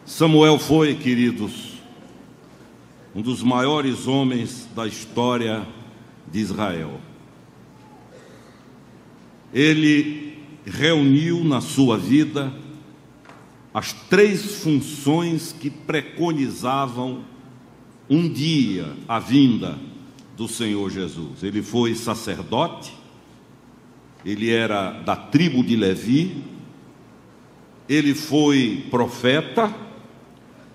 Samuel foi, queridos, um dos maiores homens da história de Israel. Ele reuniu na sua vida as três funções que preconizavam um dia a vinda do Senhor Jesus. Ele foi sacerdote, ele era da tribo de Levi, ele foi profeta,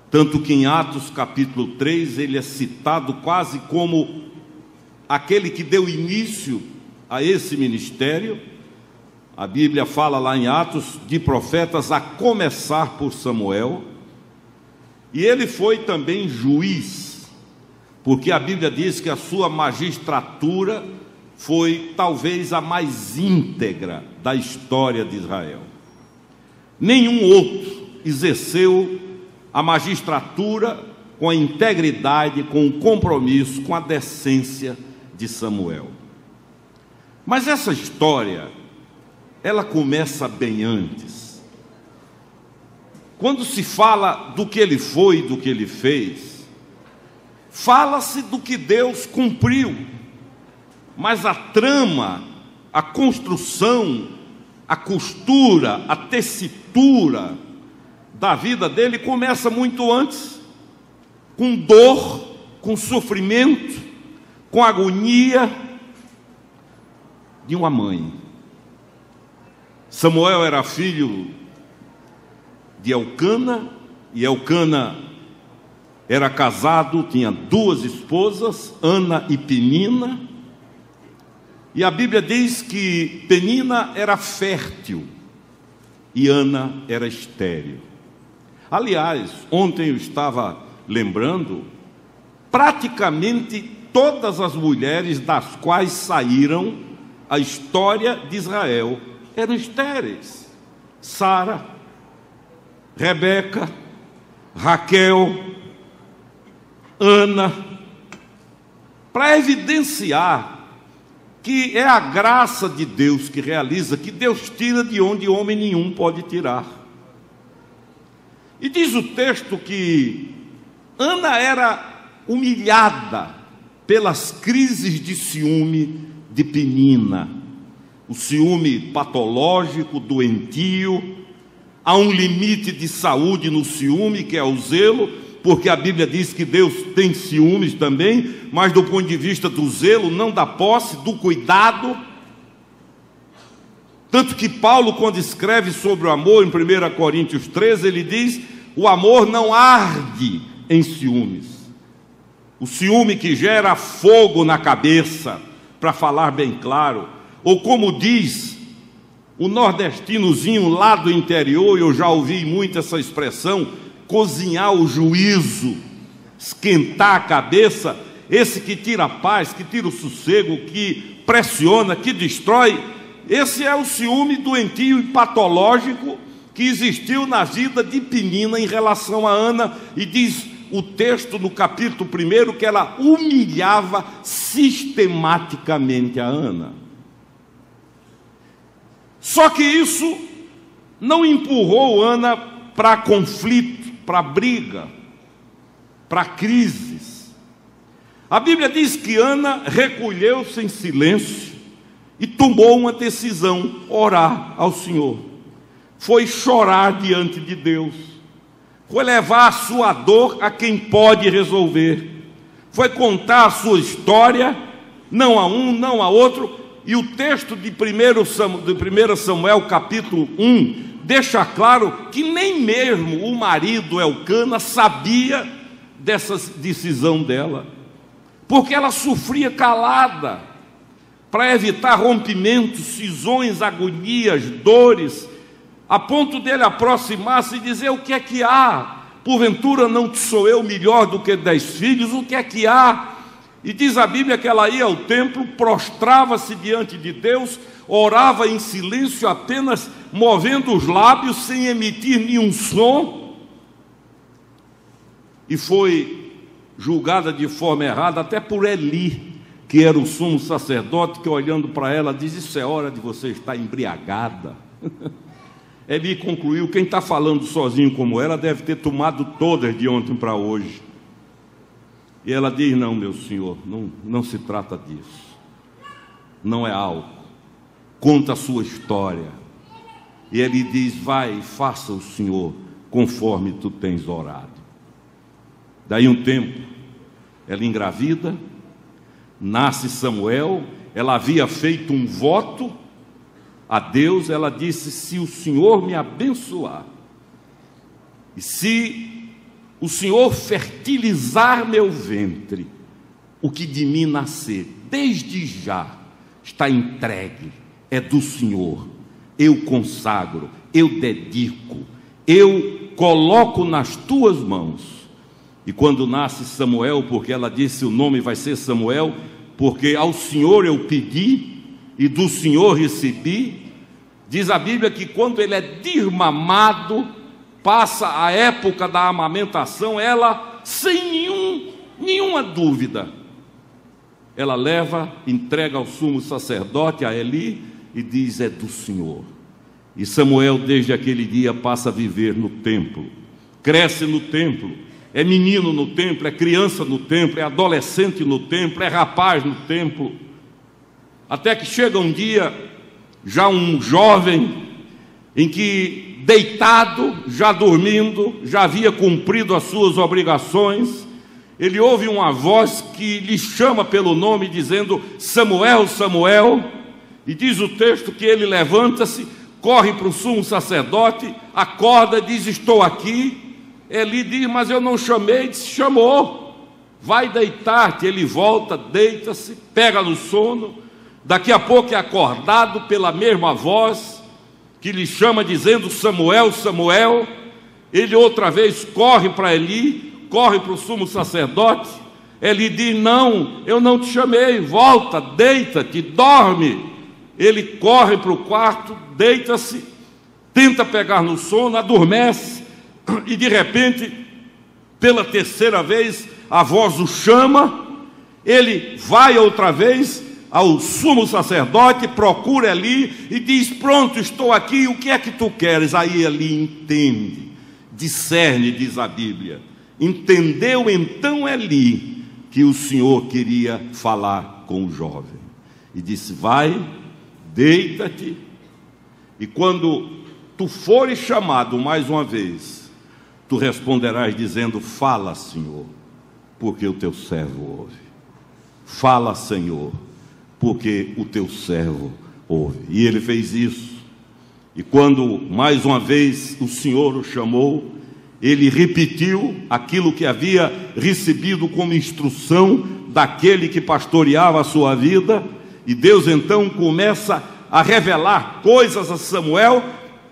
tanto que em Atos capítulo 3 ele é citado quase como aquele que deu início a esse ministério. A Bíblia fala lá em Atos de profetas, a começar por Samuel. E ele foi também juiz, porque a Bíblia diz que a sua magistratura foi talvez a mais íntegra da história de Israel. Nenhum outro exerceu a magistratura com a integridade, com o compromisso, com a decência de Samuel. Mas essa história, ela começa bem antes. Quando se fala do que ele foi, do que ele fez, fala-se do que Deus cumpriu, mas a trama, a construção, a costura, a tessitura da vida dele começa muito antes, com dor, com sofrimento, com agonia de uma mãe. Samuel era filho de Elcana, e Elcana era casado, tinha duas esposas, Ana e Penina, e a Bíblia diz que Penina era fértil e Ana era estéril. Aliás, ontem eu estava lembrando, praticamente todas as mulheres das quais saíram a história de Israel eram estéreis. Sara, Rebeca, Raquel, Ana, para evidenciar que é a graça de Deus que realiza, que Deus tira de onde homem nenhum pode tirar. E diz o texto que Ana era humilhada pelas crises de ciúme de Penina. O ciúme patológico, doentio. Há um limite de saúde no ciúme, que é o zelo, porque a Bíblia diz que Deus tem ciúmes também, mas do ponto de vista do zelo, não da posse, do cuidado. Tanto que Paulo, quando escreve sobre o amor, em 1 Coríntios 13, ele diz: o amor não arde em ciúmes. O ciúme que gera fogo na cabeça, para falar bem claro. Ou como diz o nordestinozinho lá do interior, eu já ouvi muito essa expressão, cozinhar o juízo, esquentar a cabeça, esse que tira a paz, que tira o sossego, que pressiona, que destrói. Esse é o ciúme doentio e patológico que existiu na vida de Penina em relação a Ana, e diz o texto no capítulo 1 que ela humilhava sistematicamente a Ana. Só que isso não empurrou Ana para conflito, para briga, para crises. A Bíblia diz que Ana recolheu-se em silêncio e tomou uma decisão: orar ao Senhor. Foi chorar diante de Deus, foi levar a sua dor a quem pode resolver, foi contar a sua história, não a um, não a outro. E o texto de 1 Samuel capítulo 1 deixa claro que nem mesmo o marido Elcana sabia dessa decisão dela, porque ela sofria calada, para evitar rompimentos, cisões, agonias, dores, a ponto dele aproximar-se e dizer: o que é que há? Porventura não te sou eu melhor do que 10 filhos? O que é que há? E diz a Bíblia que ela ia ao templo, prostrava-se diante de Deus, orava em silêncio, apenas movendo os lábios, sem emitir nenhum som, e foi julgada de forma errada até por Eli, que era o sumo sacerdote, que olhando para ela diz: isso é hora de você estar embriagada. Eli concluiu: quem está falando sozinho como ela deve ter tomado todas de ontem para hoje. E ela diz: não, meu senhor, não se trata disso. Não é álcool. Conta a sua história. E ele diz: vai, faça o senhor conforme tu tens orado. Daí um tempo, ela engravida, nasce Samuel. Ela havia feito um voto a Deus. Ela disse: se o Senhor me abençoar, e se o Senhor fertilizar meu ventre, o que de mim nascer, desde já está entregue, é do Senhor. Eu consagro, eu dedico, eu coloco nas tuas mãos. E quando nasce Samuel, porque ela disse: o nome vai ser Samuel, porque ao Senhor eu pedi e do Senhor recebi. Diz a Bíblia que quando ele é desmamado, passa a época da amamentação, ela, sem nenhuma dúvida, ela leva, entrega ao sumo sacerdote, a Eli, e diz: é do Senhor. E Samuel, desde aquele dia, passa a viver no templo, cresce no templo, é menino no templo, é criança no templo, é adolescente no templo, é rapaz no templo, até que chega um dia, já um jovem, em que, deitado, já dormindo, já havia cumprido as suas obrigações, ele ouve uma voz que lhe chama pelo nome, dizendo: Samuel, Samuel. E diz o texto que ele levanta-se, corre para o sumo sacerdote, acorda, diz: estou aqui. Eli diz: mas eu não chamei. Diz: chamou, vai deitar-te. Ele volta, deita-se, pega no sono. Daqui a pouco é acordado pela mesma voz que lhe chama, dizendo: Samuel, Samuel. Ele outra vez corre para Eli, corre para o sumo sacerdote. Eli diz: não, eu não te chamei, volta, deita-te, dorme. Ele corre para o quarto, deita-se, tenta pegar no sono, adormece, e de repente, pela terceira vez, a voz o chama. Ele vai outra vez ao sumo sacerdote, procura Eli e diz: pronto, estou aqui, o que é que tu queres? Aí Eli entende, discerne, diz a Bíblia. Entendeu então Eli que o Senhor queria falar com o jovem, e disse: vai, deita-te, e quando tu fores chamado mais uma vez, tu responderás dizendo: fala, Senhor, porque o teu servo ouve. Fala, Senhor, porque o teu servo ouve. E ele fez isso. E quando mais uma vez o Senhor o chamou, ele repetiu aquilo que havia recebido como instrução daquele que pastoreava a sua vida. E Deus então começa a revelar coisas a Samuel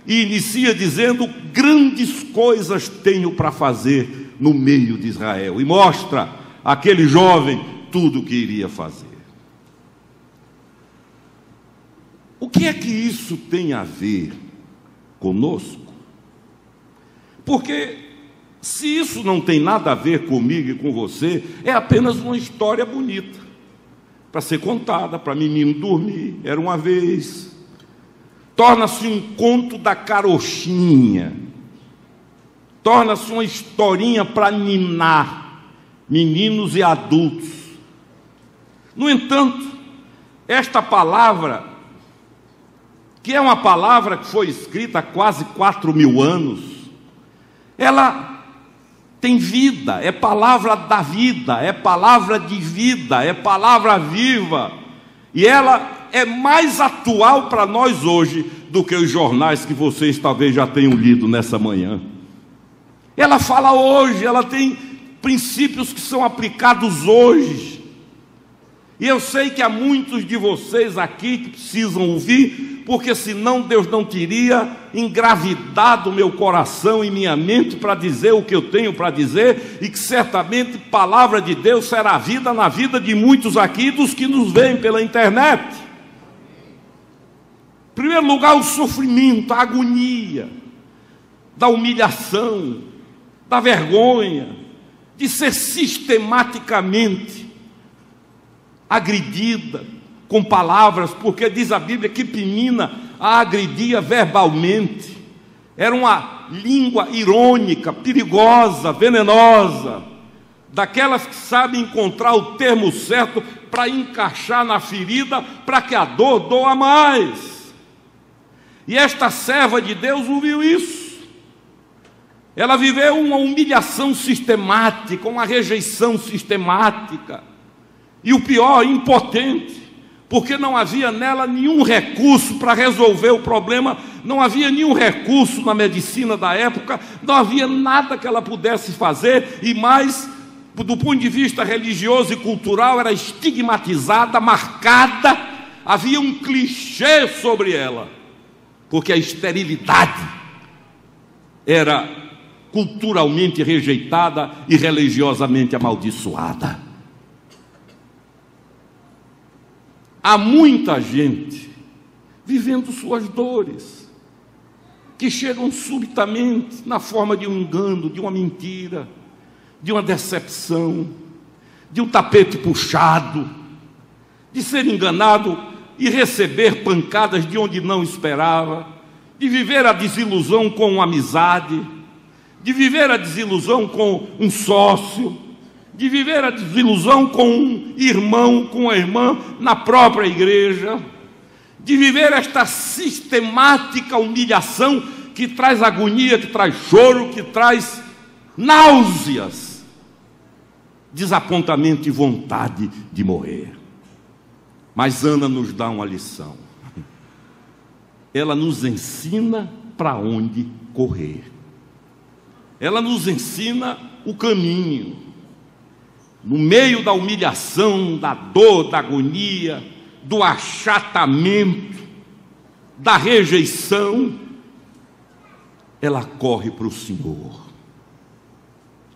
e inicia dizendo: grandes coisas tenho para fazer no meio de Israel. E mostra àquele jovem tudo o que iria fazer. O que é que isso tem a ver conosco? Porque se isso não tem nada a ver comigo e com você, é apenas uma história bonita para ser contada, para menino dormir. Era uma vez. Torna-se um conto da carochinha, torna-se uma historinha para ninar meninos e adultos. No entanto, esta palavra, que é uma palavra que foi escrita há quase 4.000 anos, ela tem vida, é palavra da vida, é palavra de vida, é palavra viva, e ela é mais atual para nós hoje do que os jornais que vocês talvez já tenham lido nessa manhã. Ela fala hoje, ela tem princípios que são aplicados hoje. E eu sei que há muitos de vocês aqui que precisam ouvir, porque senão Deus não teria engravidado meu coração e minha mente para dizer o que eu tenho para dizer, e que certamente palavra de Deus será vida na vida de muitos aqui, dos que nos veem pela internet. Em primeiro lugar, o sofrimento, a agonia, da humilhação, da vergonha, de ser sistematicamente agredida com palavras, porque diz a Bíblia que Penina a agredia verbalmente. Era uma língua irônica, perigosa, venenosa, daquelas que sabem encontrar o termo certo para encaixar na ferida, para que a dor doa mais. E esta serva de Deus ouviu isso. Ela viveu uma humilhação sistemática, uma rejeição sistemática. E o pior, impotente, porque não havia nela nenhum recurso para resolver o problema, não havia nenhum recurso na medicina da época, não havia nada que ela pudesse fazer, e mais, do ponto de vista religioso e cultural, era estigmatizada, marcada, havia um clichê sobre ela, porque a esterilidade era culturalmente rejeitada e religiosamente amaldiçoada. Há muita gente vivendo suas dores, que chegam subitamente na forma de um engano, de uma mentira, de uma decepção, de um tapete puxado, de ser enganado e receber pancadas de onde não esperava, de viver a desilusão com uma amizade, de viver a desilusão com um sócio, de viver a desilusão com um irmão, com uma irmã na própria igreja, de viver esta sistemática humilhação que traz agonia, que traz choro, que traz náuseas, desapontamento e vontade de morrer. Mas Ana nos dá uma lição. Ela nos ensina para onde correr. Ela nos ensina o caminho. No meio da humilhação, da dor, da agonia, do achatamento, da rejeição, ela corre para o Senhor.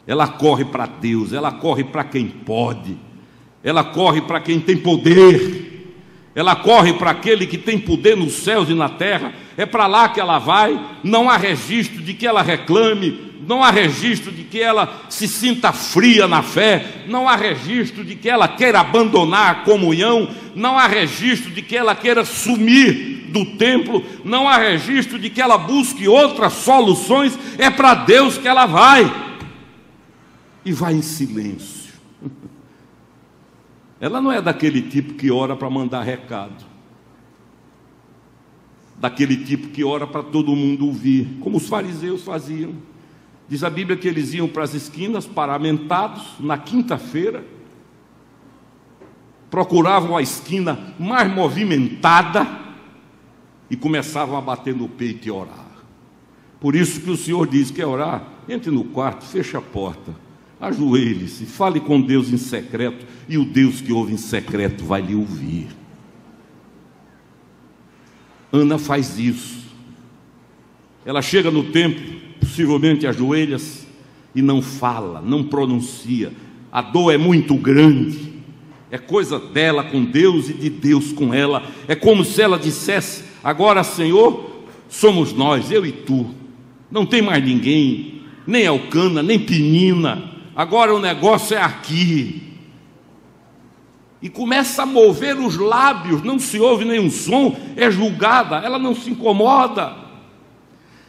Ela corre para Deus, ela corre para quem pode, ela corre para quem tem poder, ela corre para aquele que tem poder nos céus e na terra. É para lá que ela vai. Não há registro de que ela reclame, não há registro de que ela se sinta fria na fé, não há registro de que ela queira abandonar a comunhão, não há registro de que ela queira sumir do templo, não há registro de que ela busque outras soluções. É para Deus que ela vai, e vai em silêncio. Ela não é daquele tipo que ora para mandar recado, daquele tipo que ora para todo mundo ouvir, como os fariseus faziam. Diz a Bíblia que eles iam para as esquinas paramentados na quinta-feira, procuravam a esquina mais movimentada e começavam a bater no peito e orar. Por isso que o Senhor diz: quer orar? Entre no quarto, feche a porta, ajoelhe-se, fale com Deus em secreto, e o Deus que ouve em secreto vai lhe ouvir. Ana faz isso. Ela chega no templo, possivelmente ajoelha-se e não fala, não pronuncia. A dor é muito grande, é coisa dela com Deus e de Deus com ela. É como se ela dissesse: agora, Senhor, somos nós, eu e tu, não tem mais ninguém, nem Elcana, nem Penina, agora o negócio é aqui. E começa a mover os lábios, não se ouve nenhum som, é julgada, ela não se incomoda.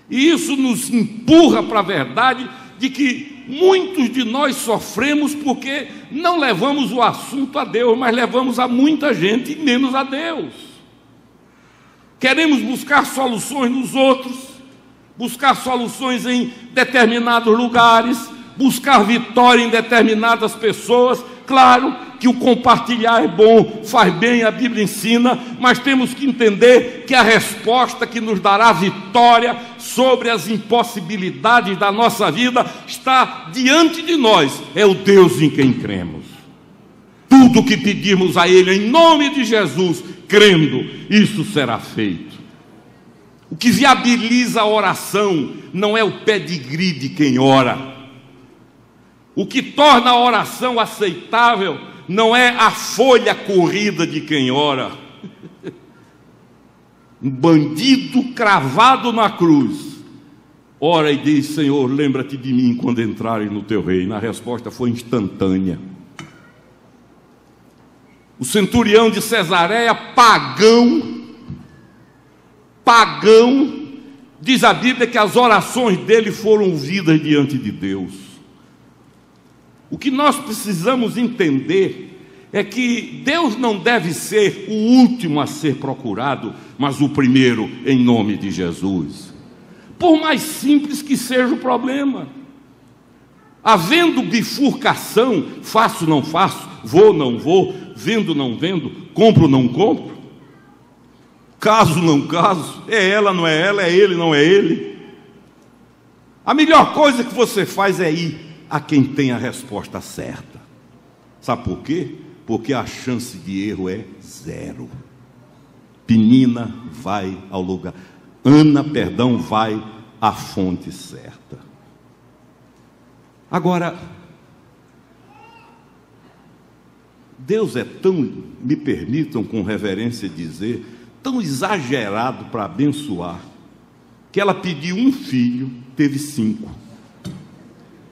E isso nos empurra para a verdade de que muitos de nós sofremos porque não levamos o assunto a Deus, mas levamos a muita gente e menos a Deus. Queremos buscar soluções nos outros, buscar soluções em determinados lugares, buscar vitória em determinadas pessoas. Claro que o compartilhar é bom, faz bem, a Bíblia ensina, mas temos que entender que a resposta que nos dará vitória sobre as impossibilidades da nossa vida está diante de nós, é o Deus em quem cremos. Tudo que pedirmos a Ele em nome de Jesus, crendo, isso será feito. O que viabiliza a oração não é o pedigree de quem ora. O que torna a oração aceitável não é a folha corrida de quem ora. Um bandido cravado na cruz ora e diz: Senhor, lembra-te de mim quando entrares no teu reino. A resposta foi instantânea. O centurião de Cesareia, pagão, Diz a Bíblia que as orações dele foram ouvidas diante de Deus. O que nós precisamos entender é que Deus não deve ser o último a ser procurado, mas o primeiro, em nome de Jesus. Por mais simples que seja o problema, havendo bifurcação, faço, não faço, vou, não vou, vendo, não vendo, compro, não compro, caso, não caso, é ela, não é ela, é ele, não é ele. A melhor coisa que você faz é ir a quem tem a resposta certa. Sabe por quê? Porque a chance de erro é zero. Penina vai ao lugar, Ana, vai à fonte certa. Agora, Deus é tão, me permitam com reverência dizer, tão exagerado para abençoar, que ela pediu um filho, teve 5.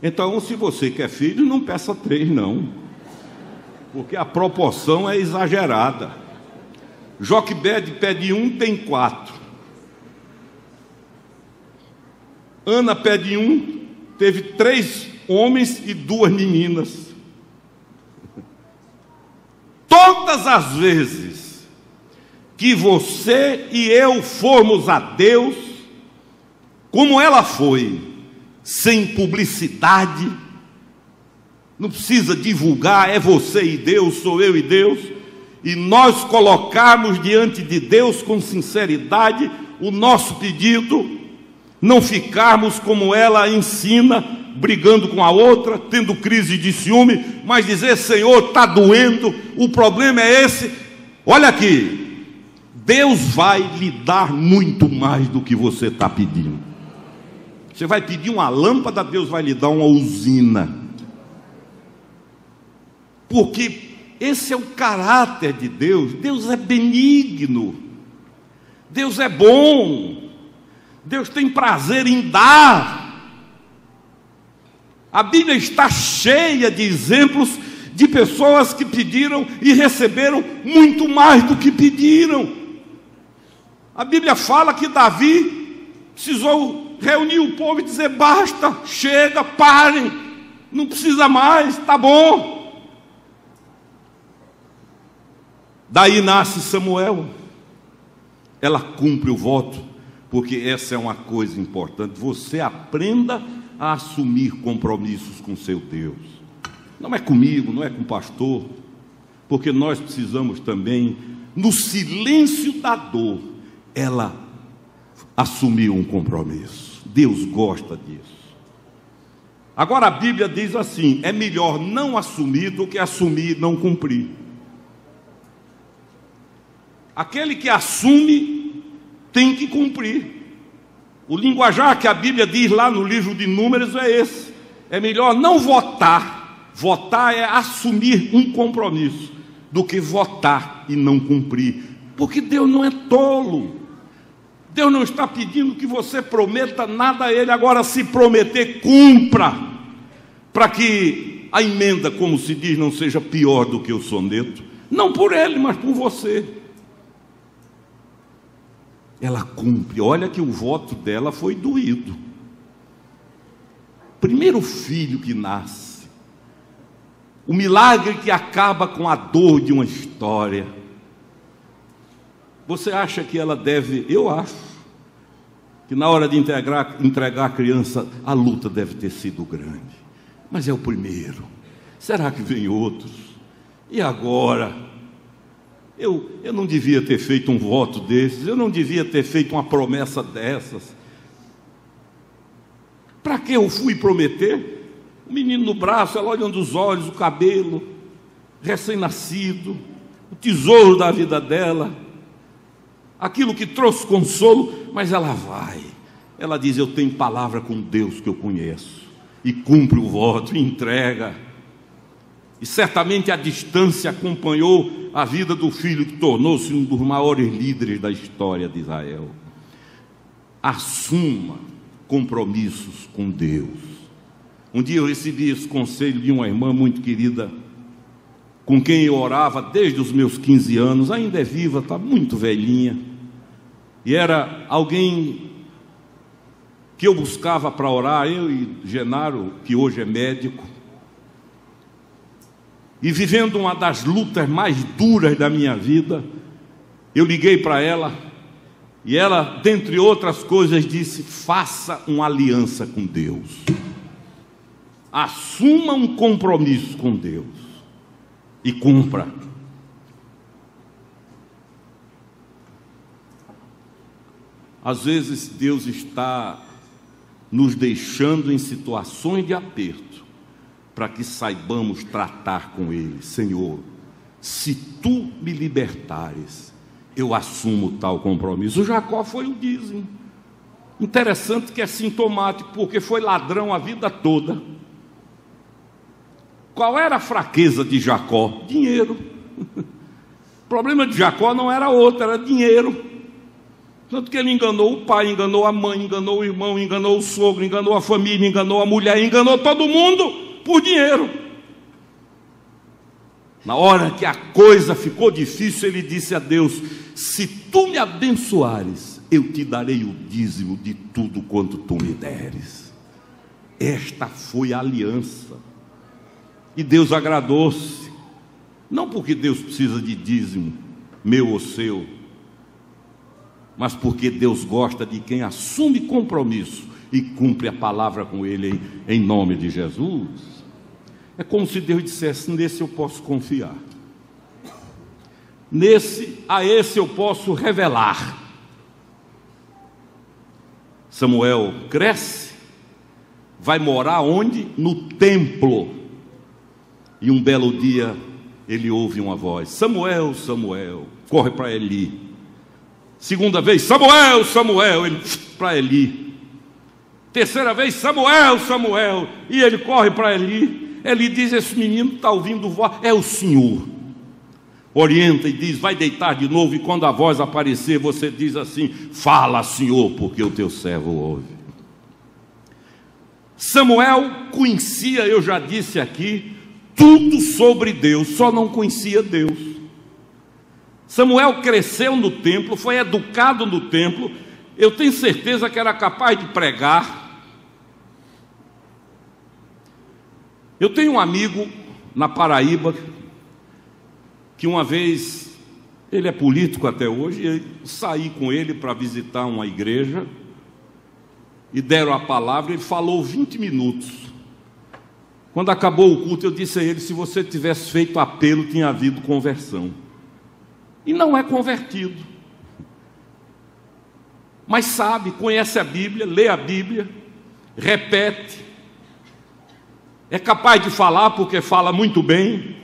Então, se você quer filho, não peça 3 não, porque a proporção é exagerada. Joquebede pede 1, tem 4. Ana pede 1, teve 3 homens e 2 meninas. Todas as vezes que você e eu formos a Deus, como ela foi, sem publicidade, não precisa divulgar, é você e Deus, sou eu e Deus, e nós colocarmos diante de Deus com sinceridade o nosso pedido, não ficarmos como ela ensina, brigando com a outra, tendo crise de ciúme, mas dizer: Senhor, está doendo, o problema é esse. Olha aqui, Deus vai lhe dar muito mais do que você está pedindo. Você vai pedir uma lâmpada, Deus vai lhe dar uma usina, porque esse é o caráter de Deus. Deus é benigno, Deus é bom, Deus tem prazer em dar. A Bíblia está cheia de exemplos de pessoas que pediram e receberam muito mais do que pediram. A Bíblia fala que Davi precisou reunir o povo e dizer: basta, chega, parem, não precisa mais, está bom. Daí nasce Samuel. Ela cumpre o voto, porque essa é uma coisa importante. Você aprenda a assumir compromissos com seu Deus. Não é comigo, não é com o pastor, porque nós precisamos também, no silêncio da dor, ela assumiu um compromisso. Deus gosta disso. Agora a Bíblia diz assim: é melhor não assumir do que assumir e não cumprir. Aquele que assume tem que cumprir. O linguajar que a Bíblia diz lá no livro de Números é esse: é melhor não votar. Votar é assumir um compromisso, do que votar e não cumprir. Porque Deus não é tolo. Deus não está pedindo que você prometa nada a Ele. Agora, se prometer, cumpra, para que a emenda, como se diz, não seja pior do que o soneto. Não por Ele, mas por você. Ela cumpre. Olha que o voto dela foi doído. Primeiro filho que nasce, o milagre que acaba com a dor de uma história. Você acha que ela deve? Eu acho que na hora de entregar a criança, a luta deve ter sido grande. Mas é o primeiro. Será que vem outros? E agora? Eu não devia ter feito um voto desses, eu não devia ter feito uma promessa dessas. Para que eu fui prometer? O menino no braço, ela olhando os olhos, o cabelo, recém-nascido, o tesouro da vida dela, aquilo que trouxe consolo, mas ela vai. Ela diz: eu tenho palavra com Deus que eu conheço, e cumpre o voto, e entrega. E certamente a distância acompanhou a vida do filho, que tornou-se um dos maiores líderes da história de Israel. Assuma compromissos com Deus. Um dia eu recebi esse conselho de uma irmã muito querida, com quem eu orava desde os meus 15 anos, ainda é viva, está muito velhinha, e era alguém que eu buscava para orar, eu e Genaro, que hoje é médico, e vivendo uma das lutas mais duras da minha vida, eu liguei para ela, e ela, dentre outras coisas, disse: faça uma aliança com Deus, assuma um compromisso com Deus e cumpra. Às vezes Deus está nos deixando em situações de aperto, para que saibamos tratar com Ele. Senhor, se Tu me libertares, eu assumo tal compromisso. O Jacó foi o dízimo. Interessante que é sintomático, porque foi ladrão a vida toda. Qual era a fraqueza de Jacó? Dinheiro. O problema de Jacó não era outro, era dinheiro. Tanto que ele enganou o pai, enganou a mãe, enganou o irmão, enganou o sogro, enganou a família, enganou a mulher, enganou todo mundo por dinheiro. Na hora que a coisa ficou difícil, ele disse a Deus: se Tu me abençoares, eu te darei o dízimo de tudo quanto Tu me deres. Esta foi a aliança. E Deus agradou-se. Não porque Deus precisa de dízimo, meu ou seu, mas porque Deus gosta de quem assume compromisso e cumpre a palavra com Ele em nome de Jesus. É como se Deus dissesse: nesse eu posso confiar, a esse eu posso revelar. Samuel cresce, vai morar onde? No templo. E um belo dia ele ouve uma voz: Samuel, Samuel. Corre para Eli. Segunda vez: Samuel, Samuel. Ele para Eli. Terceira vez: Samuel, Samuel. E ele corre para Eli. Eli diz: esse menino está ouvindo voz, é o Senhor. Orienta e diz: vai deitar de novo. E quando a voz aparecer, você diz assim: fala, Senhor, porque o teu servo ouve. Samuel conhecia, eu já disse aqui, tudo sobre Deus, só não conhecia Deus. Samuel cresceu no templo, foi educado no templo. Eu tenho certeza que era capaz de pregar. Eu tenho um amigo na Paraíba, que uma vez, ele é político até hoje, eu saí com ele para visitar uma igreja, e deram a palavra, ele falou 20 minutos. Quando acabou o culto, eu disse a ele: se você tivesse feito apelo, tinha havido conversão. E não é convertido, mas sabe, conhece a Bíblia, lê a Bíblia, repete, é capaz de falar porque fala muito bem.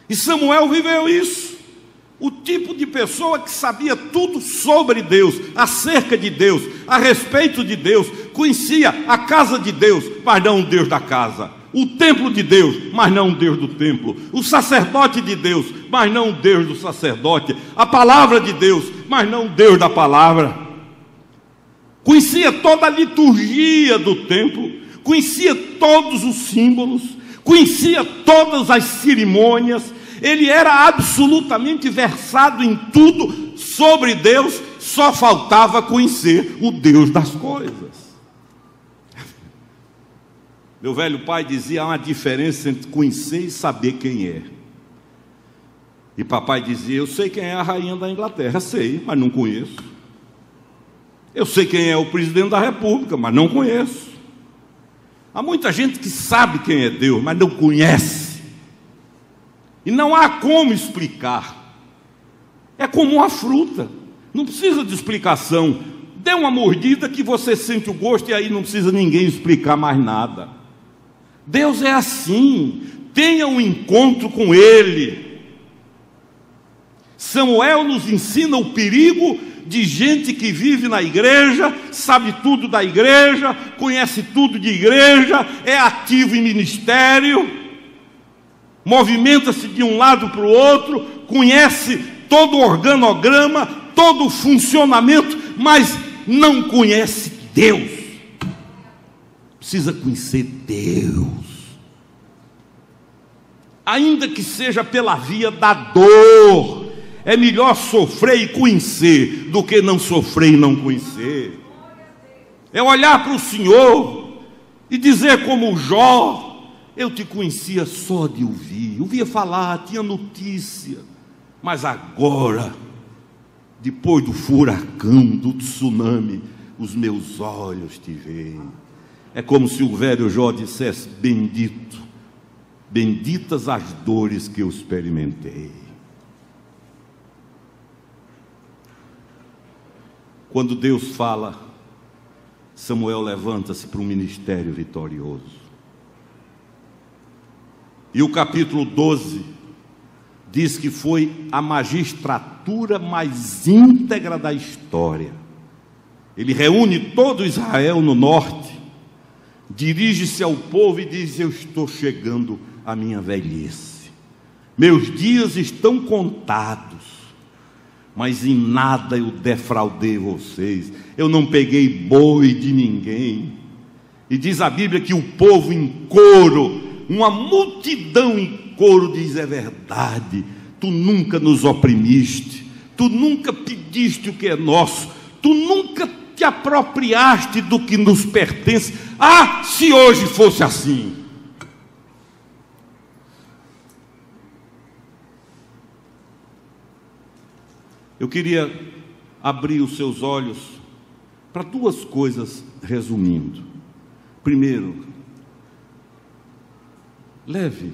E Samuel viveu isso. O tipo de pessoa que sabia tudo sobre Deus, acerca de Deus, a respeito de Deus, conhecia a casa de Deus, mas não o Deus da casa, o templo de Deus, mas não o Deus do templo, o sacerdote de Deus, mas não o Deus do sacerdote, a palavra de Deus, mas não o Deus da palavra. Conhecia toda a liturgia do templo, conhecia todos os símbolos, conhecia todas as cerimônias. Ele era absolutamente versado em tudo sobre Deus, só faltava conhecer o Deus das coisas. Meu velho pai dizia: há uma diferença entre conhecer e saber quem é. E papai dizia: eu sei quem é a rainha da Inglaterra, sei, mas não conheço. Eu sei quem é o presidente da República, mas não conheço. Há muita gente que sabe quem é Deus, mas não conhece. E não há como explicar. É como uma fruta, não precisa de explicação. Dê uma mordida que você sente o gosto, e aí não precisa ninguém explicar mais nada. Deus é assim, tenha um encontro com Ele. Samuel nos ensina o perigo de gente que vive na igreja, sabe tudo da igreja, conhece tudo de igreja, é ativo em ministério, movimenta-se de um lado para o outro, conhece todo o organograma, todo o funcionamento, mas não conhece Deus. Precisa conhecer Deus, ainda que seja pela via da dor. É melhor sofrer e conhecer do que não sofrer e não conhecer. é olhar para o Senhor e dizer como Jó: eu te conhecia só de ouvia falar, tinha notícia, mas agora, depois do furacão, do tsunami, os meus olhos te veem. É como se o velho Jó dissesse: bendito, benditas as dores que eu experimentei. Quando Deus fala, Samuel levanta-se para um ministério vitorioso. E o capítulo 12 diz que foi a magistratura mais íntegra da história. Ele reúne todo Israel no norte, dirige-se ao povo e diz: eu estou chegando à minha velhice, meus dias estão contados, mas em nada eu defraudei vocês, eu não peguei boi de ninguém. E diz a Bíblia que o povo em coro, uma multidão em coro, diz: é verdade, tu nunca nos oprimiste, tu nunca pediste o que é nosso, tu nunca te apropriaste do que nos pertence. Ah, se hoje fosse assim! Eu queria abrir os seus olhos para duas coisas, resumindo. Primeiro, leve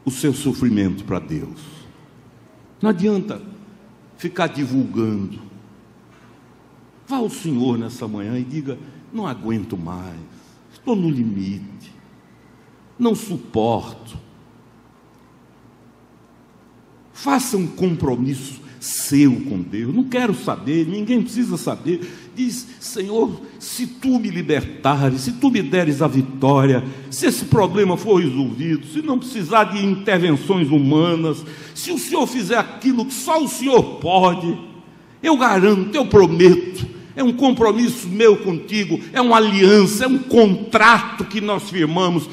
o seu sofrimento para Deus. Não adianta ficar divulgando. Vá ao Senhor nessa manhã e diga: não aguento mais, estou no limite, não suporto. Faça um compromisso seu com Deus. Não quero saber, ninguém precisa saber. Diz: Senhor, se tu me libertares, se tu me deres a vitória, se esse problema for resolvido, se não precisar de intervenções humanas, se o Senhor fizer aquilo que só o Senhor pode, eu garanto, eu prometo, é um compromisso meu contigo, é uma aliança, é um contrato que nós firmamos,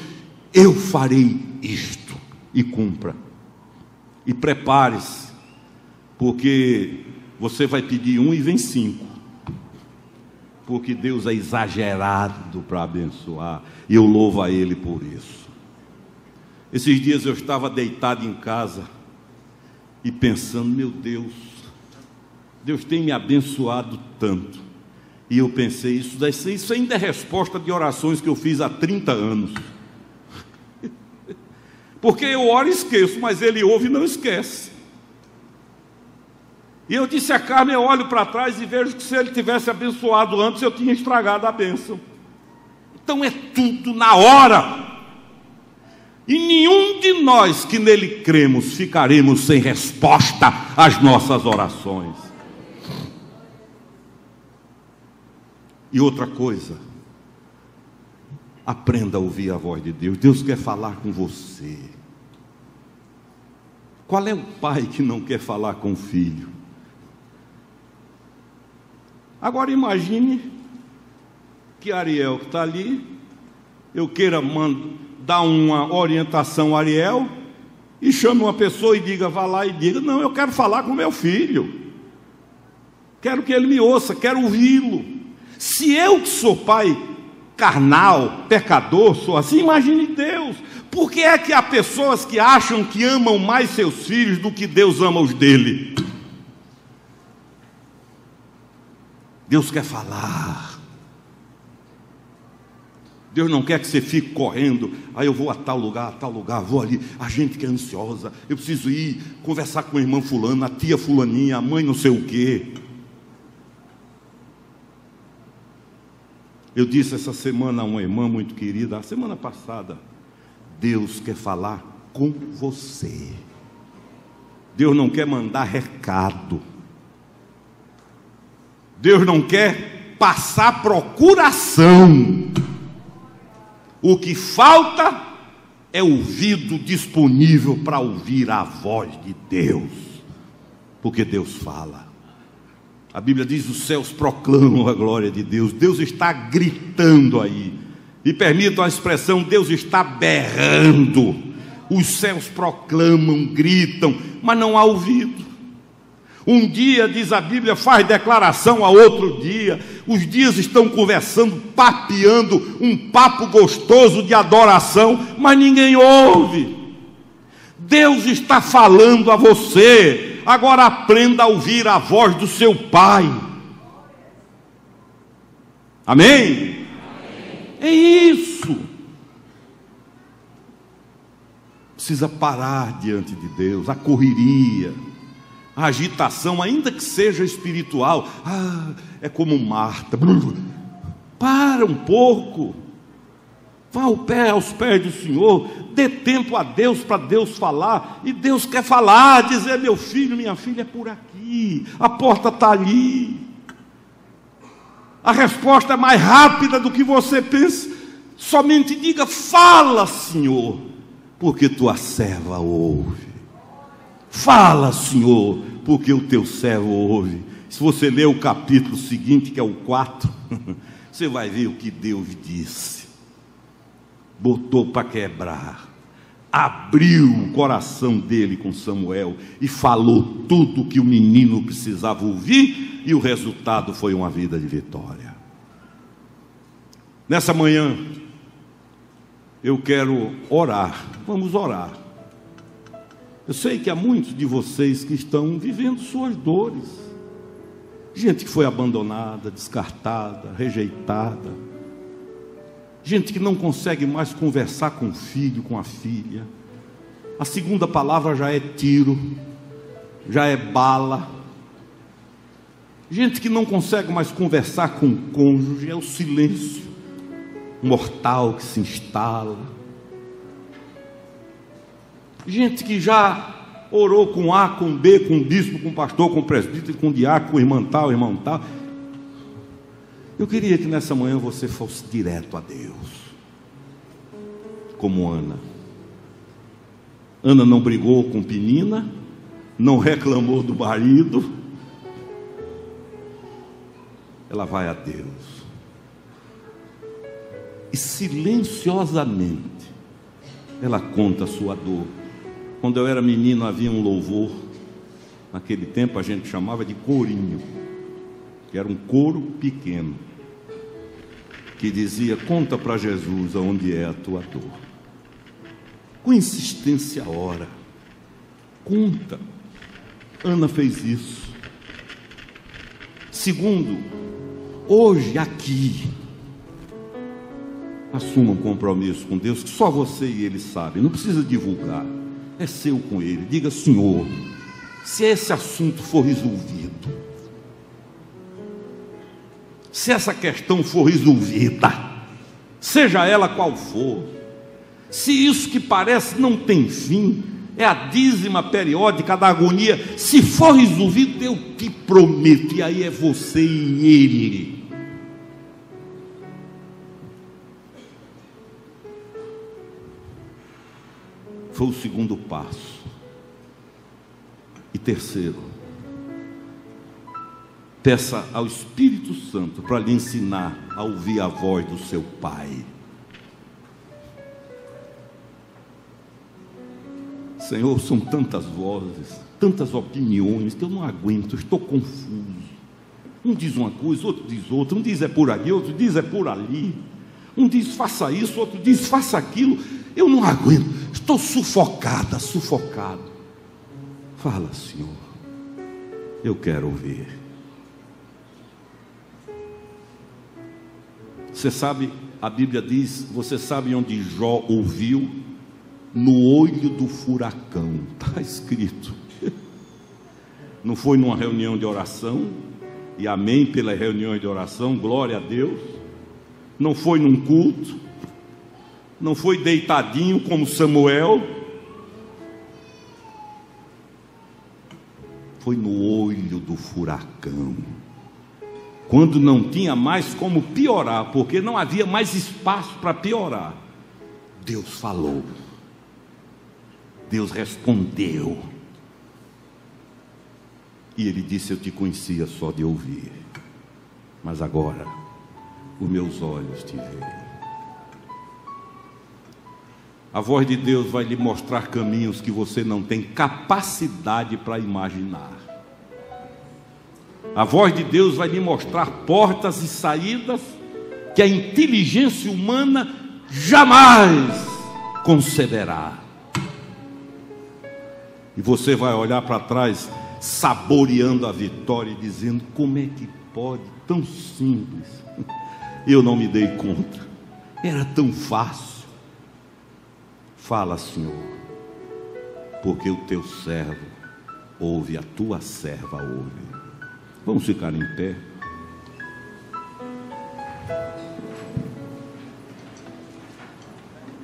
eu farei isto. E cumpra. E prepare-se, porque você vai pedir 1 e vem 5, porque Deus é exagerado para abençoar, e eu louvo a Ele por isso. Esses dias eu estava deitado em casa e pensando: meu Deus, Deus tem me abençoado tanto. E eu pensei: isso ainda é resposta de orações que eu fiz há 30 anos. Porque eu oro e esqueço, mas Ele ouve e não esquece. E eu disse a Carmen: eu olho para trás e vejo que se Ele tivesse abençoado antes, eu tinha estragado a bênção. Então é tudo na hora. E nenhum de nós que nele cremos ficaremos sem resposta às nossas orações. E outra coisa, aprenda a ouvir a voz de Deus. Deus quer falar com você. Qual é o pai que não quer falar com o filho? Agora imagine que Ariel, que está ali, eu queira dar uma orientação a Ariel, e chame uma pessoa e diga: vá lá e diga: não, eu quero falar com meu filho, quero que ele me ouça, quero ouvi-lo. Se eu que sou pai carnal, pecador, sou assim, imagine Deus. Por que é que há pessoas que acham que amam mais seus filhos do que Deus ama os dele? Deus quer falar. Deus não quer que você fique correndo: aí eu vou a tal lugar, vou ali. A gente que é ansiosa, eu preciso ir conversar com a irmã fulana, a tia fulaninha, a mãe não sei o quê. Eu disse essa semana a uma irmã muito querida, a semana passada: Deus quer falar com você. Deus não quer mandar recado. Deus não quer passar procuração. O que falta é ouvido disponível para ouvir a voz de Deus, porque Deus fala. A Bíblia diz: os céus proclamam a glória de Deus. Deus está gritando aí. Me permitam a expressão: Deus está berrando. Os céus proclamam, gritam, mas não há ouvido. Um dia, diz a Bíblia, faz declaração a outro dia. Os dias estão conversando, papeando, um papo gostoso de adoração, mas ninguém ouve. Deus está falando a você. Agora aprenda a ouvir a voz do seu Pai. Amém? É isso. Precisa parar diante de Deus, a correria, a agitação, ainda que seja espiritual. É como Marta. Para um pouco. Vá aos pés do Senhor. Dê tempo a Deus para Deus falar. E Deus quer falar, dizer: meu filho, minha filha, é por aqui. A porta está ali. A resposta é mais rápida do que você pensa. Somente diga: fala, Senhor, porque tua serva ouve. Fala, Senhor, porque o teu servo ouve. Se você ler o capítulo seguinte, que é o 4, você vai ver o que Deus disse. Botou para quebrar, abriu o coração dele com Samuel e falou tudo o que o menino precisava ouvir, e o resultado foi uma vida de vitória. Nessa manhã eu quero orar. Vamos orar. Eu sei que há muitos de vocês que estão vivendo suas dores. Gente que foi abandonada, descartada, rejeitada. Gente que não consegue mais conversar com o filho, com a filha. A segunda palavra já é tiro, já é bala. Gente que não consegue mais conversar com o cônjuge, é o silêncio mortal que se instala. Gente que já orou com A, com B, com bispo, com pastor, com presbítero, com diácono, com irmão tal. Eu queria que nessa manhã você fosse direto a Deus, como Ana. Ana não brigou com Penina, não reclamou do marido. Ela vai a Deus e silenciosamente ela conta a sua dor. Quando eu era menino havia um louvor, naquele tempo a gente chamava de corinho, que era um coro pequeno, que dizia: conta para Jesus aonde é a tua dor. Com insistência ora, conta. Ana fez isso. Segundo, hoje aqui, assuma um compromisso com Deus que só você e Ele sabem, não precisa divulgar, é seu com Ele. Diga: Senhor, se esse assunto for resolvido, se essa questão for resolvida, seja ela qual for, se isso que parece não tem fim, é a dízima periódica da agonia, se for resolvido, eu te prometo, e aí é você e Ele. Foi o segundo passo. E terceiro, peça ao Espírito Santo para lhe ensinar a ouvir a voz do seu Pai. Senhor, são tantas vozes, tantas opiniões que eu não aguento, estou confuso. Um diz uma coisa, outro diz outra. Um diz é por ali, outro diz é por ali. Um diz faça isso, outro diz faça aquilo. Eu não aguento, estou sufocada, sufocado. Fala, Senhor, eu quero ouvir. Você sabe, a Bíblia diz, você sabe onde Jó ouviu? No olho do furacão. Está escrito. Não foi numa reunião de oração, e amém pelas reuniões de oração, glória a Deus. Não foi num culto, não foi deitadinho como Samuel, foi no olho do furacão, quando não tinha mais como piorar, porque não havia mais espaço para piorar. Deus falou, Deus respondeu, e Ele disse: eu te conhecia só de ouvir, mas agora os meus olhos te veem. A voz de Deus vai lhe mostrar caminhos que você não tem capacidade para imaginar. A voz de Deus vai lhe mostrar portas e saídas que a inteligência humana jamais conceberá. E você vai olhar para trás, saboreando a vitória e dizendo: como é que pode? Tão simples. Eu não me dei conta. Era tão fácil. Fala, Senhor, porque o teu servo ouve, a tua serva ouve. Vamos ficar em pé.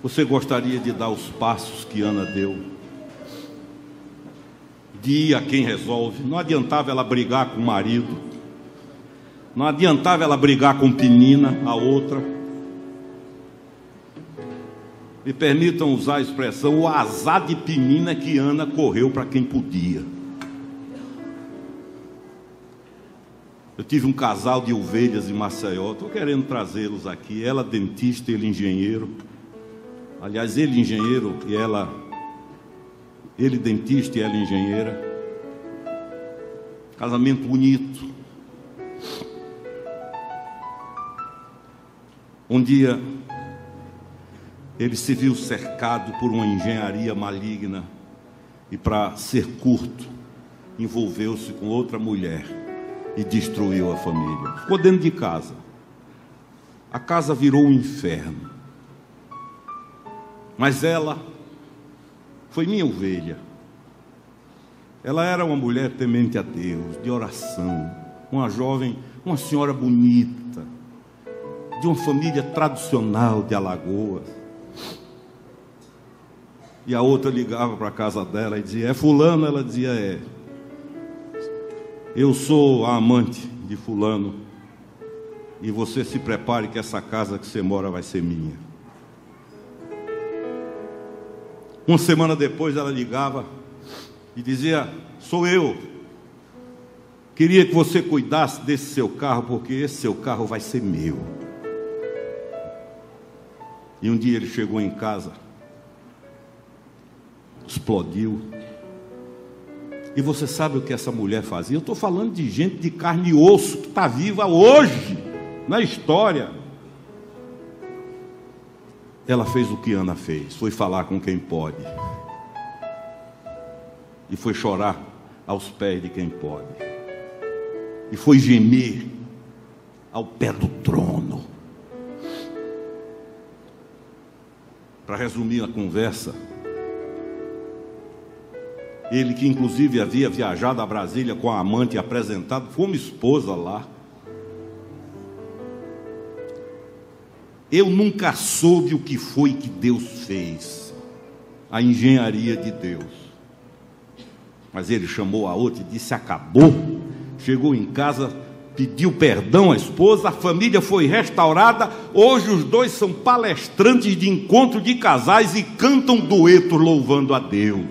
Você gostaria de dar os passos que Ana deu? De ir a quem resolve. Não adiantava ela brigar com o marido, não adiantava ela brigar com Penina, a outra. Me permitam usar a expressão: o azar de Penina é que Ana correu para quem podia. Eu tive um casal de ovelhas em Maceió, estou querendo trazê-los aqui. Ela dentista, ele engenheiro. Aliás, ele engenheiro e ela... Ele dentista e ela engenheira. Casamento bonito. Um dia ele se viu cercado por uma engenharia maligna e, para ser curto, envolveu-se com outra mulher e destruiu a família. Ficou dentro de casa. A casa virou um inferno. Mas ela foi minha ovelha. Ela era uma mulher temente a Deus, de oração, uma jovem, uma senhora bonita, de uma família tradicional de Alagoas. E a outra ligava para a casa dela e dizia: é fulano? Ela dizia: é. Eu sou a amante de fulano, e você se prepare que essa casa que você mora vai ser minha. Uma semana depois ela ligava e dizia: sou eu, queria que você cuidasse desse seu carro, porque esse seu carro vai ser meu. E um dia ele chegou em casa, explodiu. E você sabe o que essa mulher fazia? Eu estou falando de gente de carne e osso, que está viva hoje, na história. Ela fez o que Ana fez, foi falar com quem pode. E foi chorar aos pés de quem pode. E foi gemer ao pé do trono. Para resumir a conversa, ele que inclusive havia viajado a Brasília com a amante e apresentado, foi uma esposa lá. Eu nunca soube o que foi que Deus fez, a engenharia de Deus. Mas ele chamou a outra e disse: acabou. Chegou em casa, pediu perdão à esposa, a família foi restaurada. Hoje os dois são palestrantes de encontro de casais e cantam duetos louvando a Deus.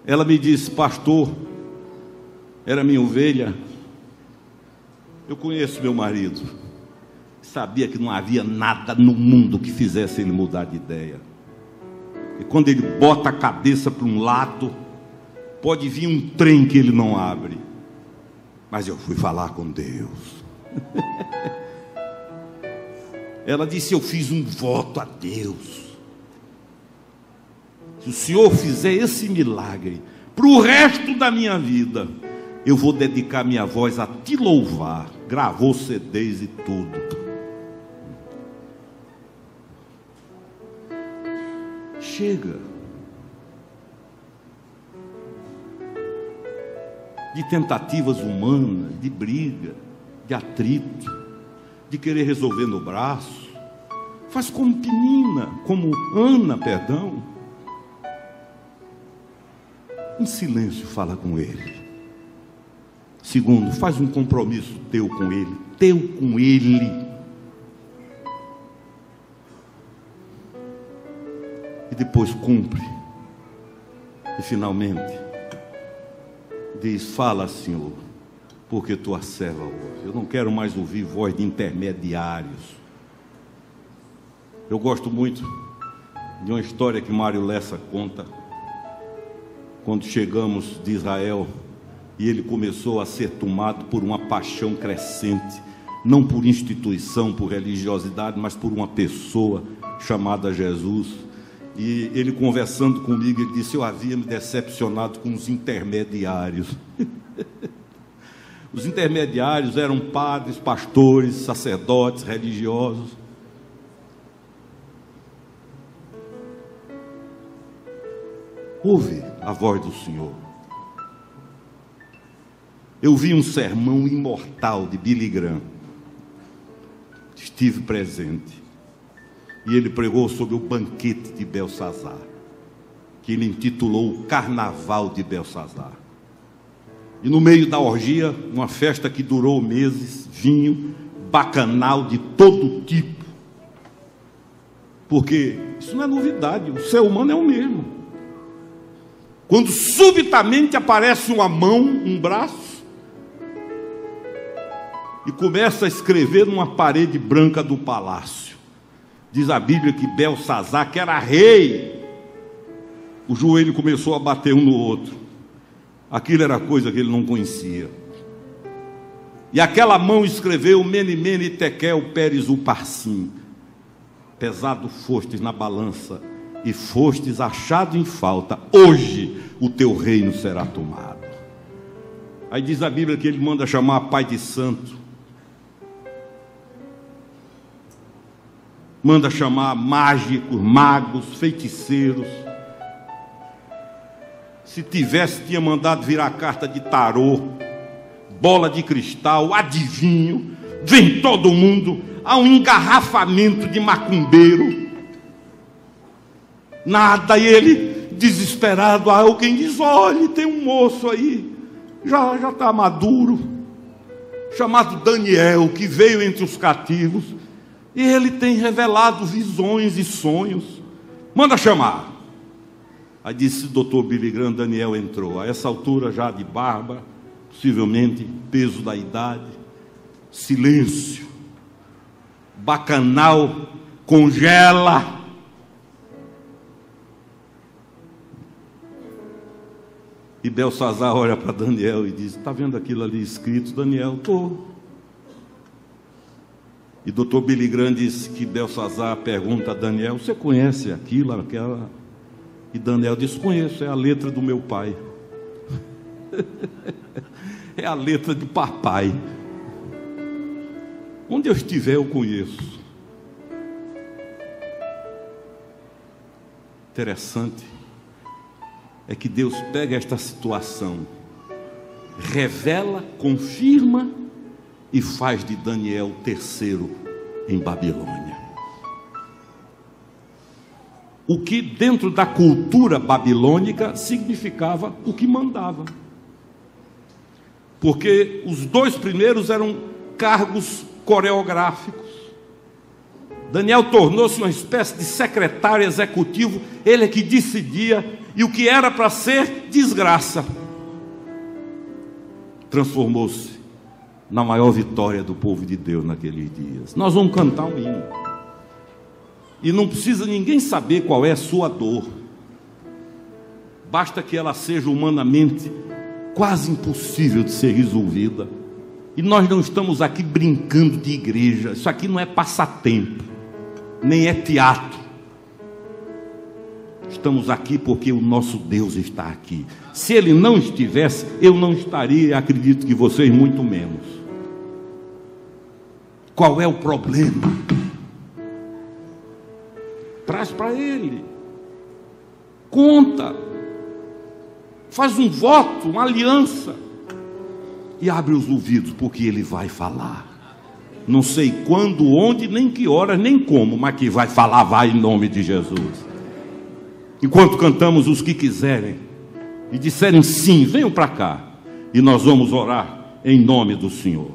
Ela me disse: pastor, era minha ovelha. Eu conheço meu marido. Sabia que não havia nada no mundo que fizesse ele mudar de ideia. E quando ele bota a cabeça para um lado, pode vir um trem que ele não abre. Mas eu fui falar com Deus. Ela disse: eu fiz um voto a Deus. Se o Senhor fizer esse milagre para o resto da minha vida, eu vou dedicar minha voz a te louvar. Gravou CDs e tudo. Chega de tentativas humanas, de briga, de atrito, de querer resolver no braço. Faz como Penina, como Ana, perdão. Em silêncio fala com ele. Segundo, faz um compromisso teu com ele. Teu com ele. E depois cumpre. E finalmente diz: fala, Senhor, porque tua serva ouve. Eu não quero mais ouvir voz de intermediários. Eu gosto muito de uma história que Mário Lessa conta. quando chegamos de Israel, e ele começou a ser tomado por uma paixão crescente, não por instituição, por religiosidade, mas por uma pessoa chamada Jesus. E ele, conversando comigo, ele disse: eu havia me decepcionado com os intermediários. Os intermediários eram padres, pastores, sacerdotes, religiosos. Ouve a voz do Senhor. Eu vi um sermão imortal de Billy Graham. Estive presente. E ele pregou sobre o banquete de Belsazar, que ele intitulou o Carnaval de Belsazar. E no meio da orgia, uma festa que durou meses, vinho, bacanal de todo tipo. Porque isso não é novidade, o ser humano é o mesmo. Quando subitamente aparece uma mão, um braço, e começa a escrever numa parede branca do palácio. Diz a Bíblia que Belsazar, que era rei, o joelho começou a bater um no outro. Aquilo era coisa que ele não conhecia. E aquela mão escreveu: Mene, Mene, Tekel, Peres, Uparsim. Pesado fostes na balança, e fostes achado em falta. Hoje o teu reino será tomado. Aí diz a Bíblia que ele manda chamar pai de santo, manda chamar mágicos, magos, feiticeiros. Se tivesse, tinha mandado virar carta de tarô, bola de cristal, adivinho. Vem todo mundo, há um engarrafamento de macumbeiro. Nada. E ele, desesperado, alguém diz: olha, tem um moço aí, já está maduro, chamado Daniel, que veio entre os cativos, e ele tem revelado visões e sonhos. Manda chamar. Aí disse o doutor Billy Graham, Daniel entrou. A essa altura já de barba, possivelmente peso da idade. Silêncio. Bacanal congela. E Belsazar olha para Daniel e diz: está vendo aquilo ali escrito? Daniel: estou. E doutor Billy Graham disse que Belsazar pergunta a Daniel: você conhece aquilo, aquela? E Daniel diz: conheço, é a letra do meu pai. É a letra de papai. Onde eu estiver eu conheço. Interessante é que Deus pega esta situação, revela, confirma e faz de Daniel terceiro em Babilônia. O que dentro da cultura babilônica significava o que mandava. Porque os dois primeiros eram cargos coreográficos. Daniel tornou-se uma espécie de secretário executivo, ele é que decidia, e o que era para ser desgraça transformou-se na maior vitória do povo de Deus naqueles dias. Nós vamos cantar um hino, e não precisa ninguém saber qual é a sua dor, basta que ela seja humanamente quase impossível de ser resolvida. E nós não estamos aqui brincando de igreja, isso aqui não é passatempo, nem é teatro. Estamos aqui porque o nosso Deus está aqui. Se Ele não estivesse, eu não estaria, e acredito que vocês muito menos. Qual é o problema? Traz para Ele, conta, faz um voto, uma aliança, e abre os ouvidos, porque Ele vai falar. Não sei quando, onde, nem que horas, nem como, mas que vai falar, vai, em nome de Jesus. Enquanto cantamos, os que quiserem e disserem sim, venham para cá, e nós vamos orar em nome do Senhor.